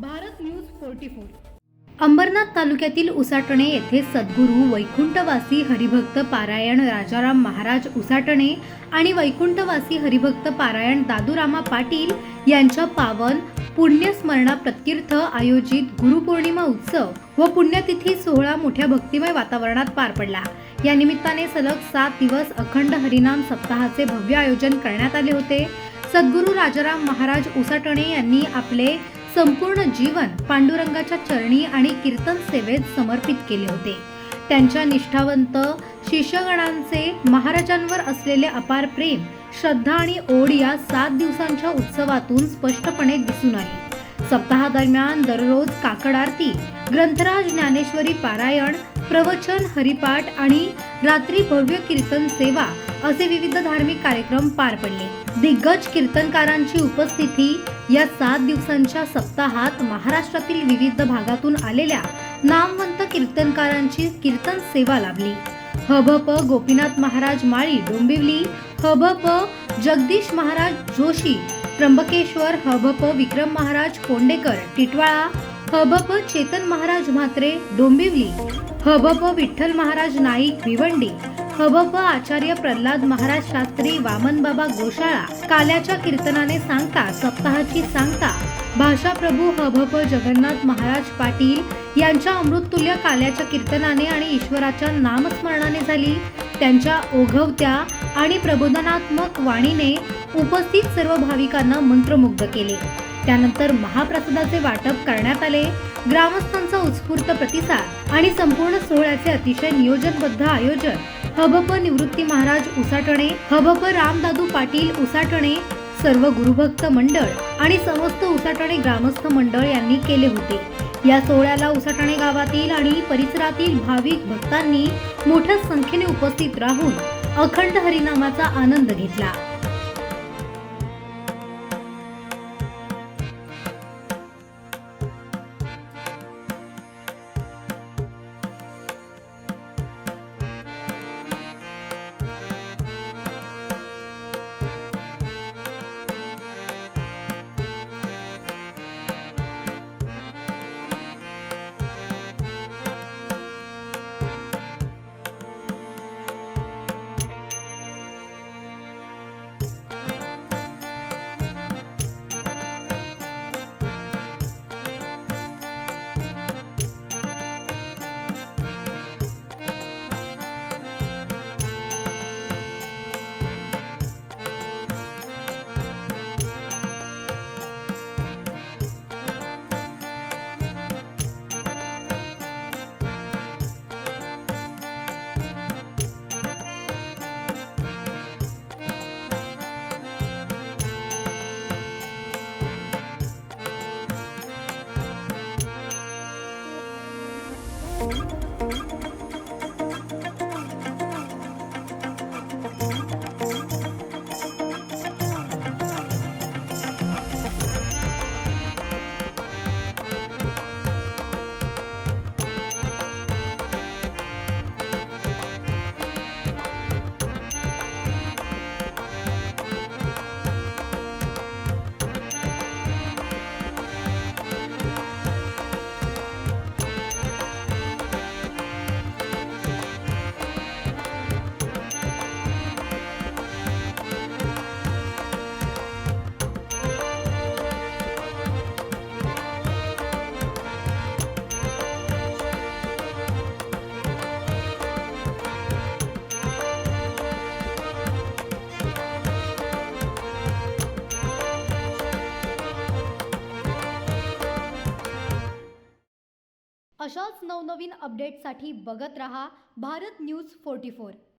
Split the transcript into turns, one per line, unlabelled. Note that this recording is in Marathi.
भारत न्यूज 44। अंबरनाथ तालुक्यातील उसाटणे येथे सद्गुरू वैकुंठवासी हरिभक्त पारायण राजाराम महाराज उसाटणे आणि वैकुंठवासी हरिभक्त पारायण दादूरामा पाटील यांच्या पावन पुण्यस्मरणा प्रत्यर्थ आयोजित गुरुपौर्णिमा उत्सव व पुण्यतिथी सोहळा मोठ्या भक्तिमय वातावरणात पार पडला। या निमित्ताने सलग 7 दिवस अखंड हरिनाम सप्ताहाचे भव्य आयोजन करण्यात आले होते। सद्गुरू राजाराम महाराज उसाटणे यांनी आपले संपूर्ण जीवन पांडुरंगाच्या चरणी आणि कीर्तन सेवेत समर्पित केले होते। त्यांच्या निष्ठावंत शिष्यगणांचे महाराजांवर असलेले अपार प्रेम, श्रद्धा आणि ओढ या 7 दिवसांच्या उत्सवातून स्पष्टपणे दिसून आली। सप्ताहादरम्यान दररोज काकड आरती, ग्रंथराज ज्ञानेश्वरी पारायण, प्रवचन, हरिपाठ आणि रात्री भव्य कीर्तन सेवा असे विविध धार्मिक कार्यक्रम पार पडले। दिग्गज कीर्तनकारांची उपस्थिती या 7 दिवसांच्या सप्ताहात महाराष्ट्रातील विविध भागातून आलेल्या नामवंत कीर्तनकारांची कीर्तन सेवा लाभली। हभप गोपीनाथ महाराज माळी डोंबिवली, हभप जगदीश महाराज जोशी त्र्यंबकेश्वर, हभप विक्रम महाराज कोंडेकर टिटवाळा, हभप चेतन महाराज म्हात्रे डोंबिवली, हभप विठ्ठल महाराज नाईक भिवंडी, हभप आचार्य प्रल्हाद महाराज शास्त्री वामनबाबा गोशाळा। काल्याच्या कीर्तनाने सांगता सप्ताहाची सांगता भाषा प्रभू हभप जगन्नाथ महाराज पाटील यांच्या अमृततुल्य काल्याच्या कीर्तनाने आणि ईश्वराच्या नामस्मरणाने झाली। त्यांच्या ओघवत्या आणि प्रबोधनात्मक वाणीने उपस्थित सर्व भाविकांना मंत्रमुग्ध केले। त्यानंतर महाप्रसादाचे वाटप करण्यात आले। ग्रामस्थांचा उत्स्फूर्त प्रतिसाद आणि संपूर्ण सोहळ्याचे अतिशय नियोजनबद्ध आयोजन हभप निवृत्ती महाराज उसाटणे, हभप रामदादू पाटील उसाटणे, सर्व गुरुभक्त मंडळ आणि समस्त उसाटणे ग्रामस्थ मंडळ यांनी केले होते। या सोहळ्याला उसाटणे गावातील आणि परिसरातील भाविक भक्तांनी मोठ्या संख्येने उपस्थित राहून अखंड हरिनामाचा आनंद घेतला। अशाच नवनवीन अपडेट्ससाठी बघत रहा भारत न्यूज 44।